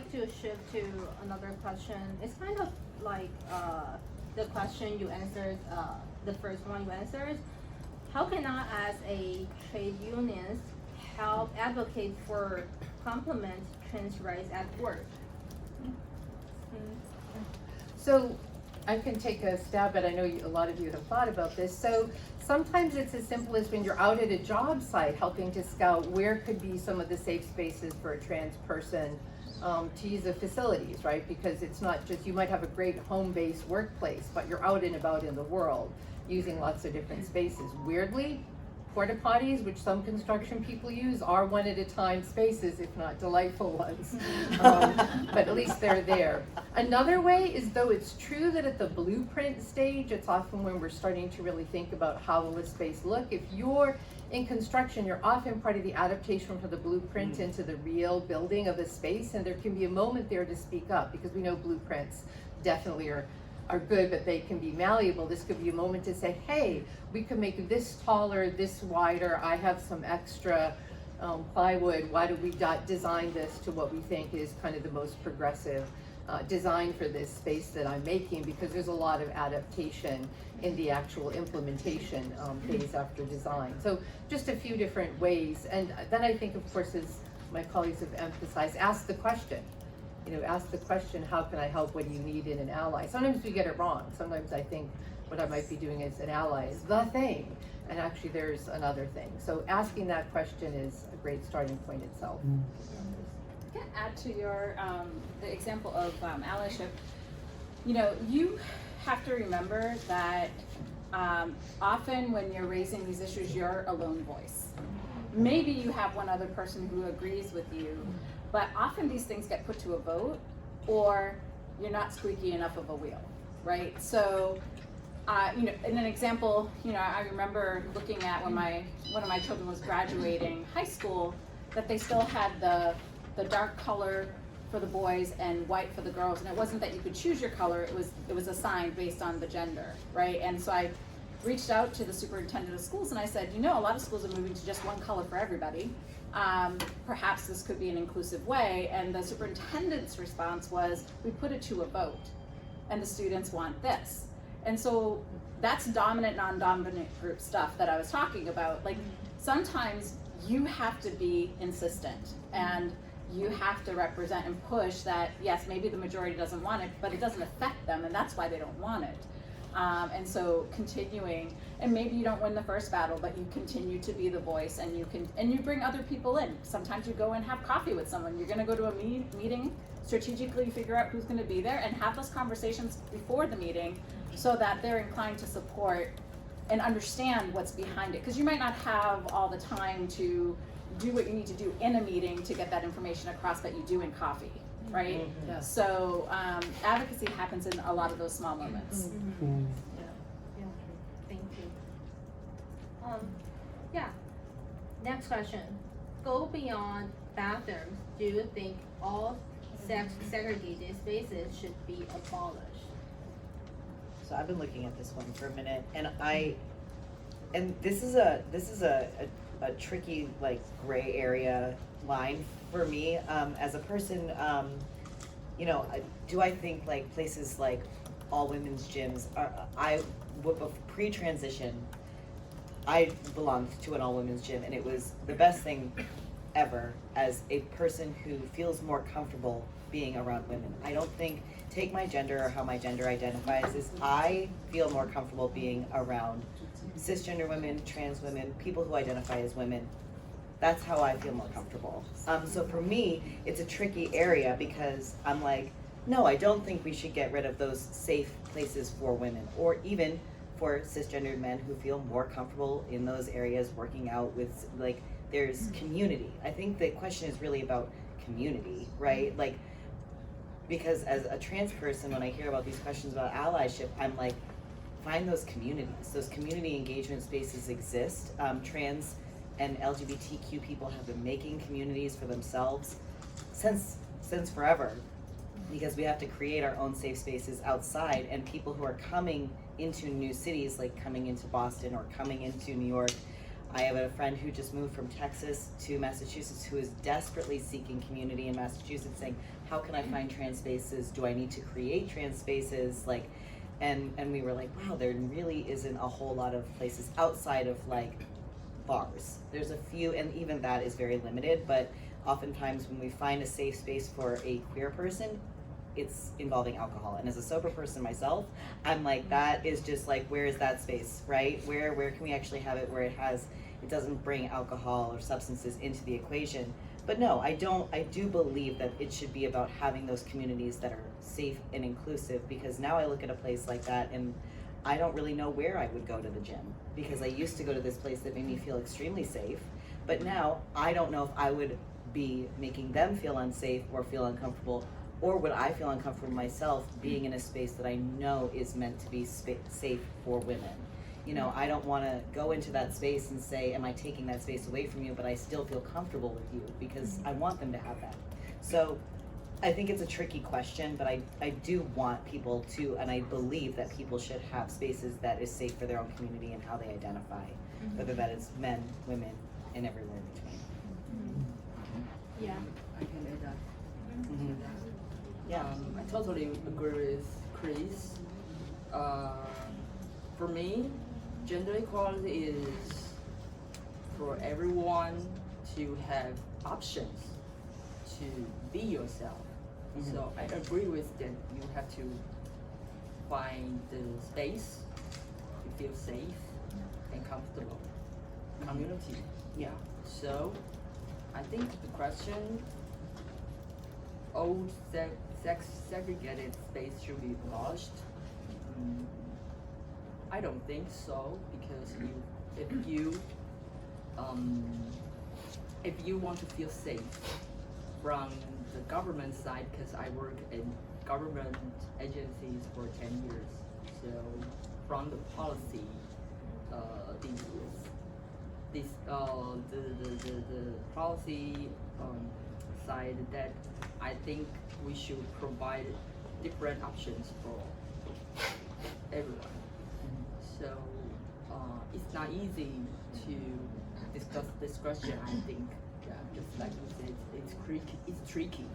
like to shift to another question. It's kind of like the question you answered, the first one you answered. How can I, as a trade unionist, help advocate for complement trans rights at work? So I can take a stab at, I know a lot of you have thought about this. So sometimes it's as simple as when you're out at a job site helping to scout where could be some of the safe spaces for a trans person to use the facilities, right? Because it's not just, you might have a great home-based workplace, but you're out and about in the world using lots of different spaces. Weirdly, porta potties, which some construction people use, are one at a time spaces, if not delightful ones. But at least they're there. Another way is, though it's true that at the blueprint stage, it's often when we're starting to really think about how will a space look. If you're in construction, you're often part of the adaptation from the blueprint into the real building of a space, and there can be a moment there to speak up, because we know blueprints definitely are good, but they can be malleable. This could be a moment to say, hey, we could make this taller, this wider, I have some extra plywood, why don't we design this to what we think is kind of the most progressive design for this space that I'm making, because there's a lot of adaptation in the actual implementation phase after design. So just a few different ways. And then I think, of course, as my colleagues have emphasized, ask the question. You know, ask the question, how can I help? What do you need in an ally? Sometimes we get it wrong. Sometimes I think what I might be doing as an ally is the thing, and actually there's another thing. So asking that question is a great starting point itself. I can add to your the example of allyship. You know, you have to remember that often when you're raising these issues, you're a lone voice. Maybe you have one other person who agrees with you, but often these things get put to a vote, or you're not squeaky enough of a wheel, right? So, you know, in an example, you know, I remember looking at when one of my children was graduating high school, that they still had the dark color for the boys and white for the girls, and it wasn't that you could choose your color; it was assigned based on the gender, right? And so I reached out to the superintendent of schools and I said, you know, a lot of schools are moving to just one color for everybody. Perhaps this could be an inclusive way. And the superintendent's response was, we put it to a vote and the students want this. And so that's dominant, non-dominant group stuff that I was talking about. Like, sometimes you have to be insistent and you have to represent and push that, yes, maybe the majority doesn't want it, but it doesn't affect them, and that's why they don't want it. And so continuing, and maybe you don't win the first battle, but you continue to be the voice, and you bring other people in. Sometimes you go and have coffee with someone. You're gonna go to a meeting, strategically figure out who's gonna be there, and have those conversations before the meeting so that they're inclined to support and understand what's behind it. Because you might not have all the time to do what you need to do in a meeting to get that information across, but you do in coffee. Right? Yeah. So advocacy happens in a lot of those small moments. Yeah, thank you. Yeah, next question. Go beyond bathrooms. Do you think all segregated spaces should be abolished? So I've been looking at this one for a minute, and this is a tricky, like, gray area line for me as a person. You know, do I think like places like all women's gyms pre-transition, I belonged to an all women's gym, and it was the best thing ever as a person who feels more comfortable being around women. I don't think, take my gender or how my gender identifies, is I feel more comfortable being around cisgender women, trans women, people who identify as women. That's how I feel more comfortable. So for me, it's a tricky area because I'm like, no, I don't think we should get rid of those safe places for women, or even for cisgendered men who feel more comfortable in those areas working out with, like, there's community. I think the question is really about community, right? Like, because as a trans person, when I hear about these questions about allyship, I'm like, find those communities. Those community engagement spaces exist. Trans and LGBTQ people have been making communities for themselves since forever, because we have to create our own safe spaces outside, and people who are coming into new cities, like coming into Boston or coming into New York, I have a friend who just moved from Texas to Massachusetts who is desperately seeking community in Massachusetts, saying, how can I find trans spaces? Do I need to create trans spaces? Like, and we were like, wow, there really isn't a whole lot of places outside of like bars. There's a few, and even that is very limited, but oftentimes when we find a safe space for a queer person, it's involving alcohol. And as a sober person myself, I'm like, that is just like, where is that space, right? Where can we actually have it where it doesn't bring alcohol or substances into the equation? But no, I do believe that it should be about having those communities that are safe and inclusive, because now I look at a place like that and I don't really know where I would go to the gym, because I used to go to this place that made me feel extremely safe, but now I don't know if I would be making them feel unsafe or feel uncomfortable, or would I feel uncomfortable myself being in a space that I know is meant to be safe for women. You know, I don't want to go into that space and say, am I taking that space away from you, but I still feel comfortable with you, because I want them to have that. So I think it's a tricky question, but I do want people to, and I believe that people should have spaces that is safe for their own community and how they identify, whether that is men, women, and everywhere in between. Yeah. I can add that. Mm-hmm. Yeah. I totally agree with Chris. For me, gender equality is for everyone to have options to be yourself. Mhm. So I agree with that. You have to find the space to feel safe and comfortable. Community. Yeah. So I think the question, old sex segregated space should be abolished. I don't think so, because if you want to feel safe from the government side, because I work in government agencies for 10 years, so from the policy, the policy side, that I think we should provide different options for everyone. So it's not easy to discuss this question, I think. Yeah, just like you said, it's tricky.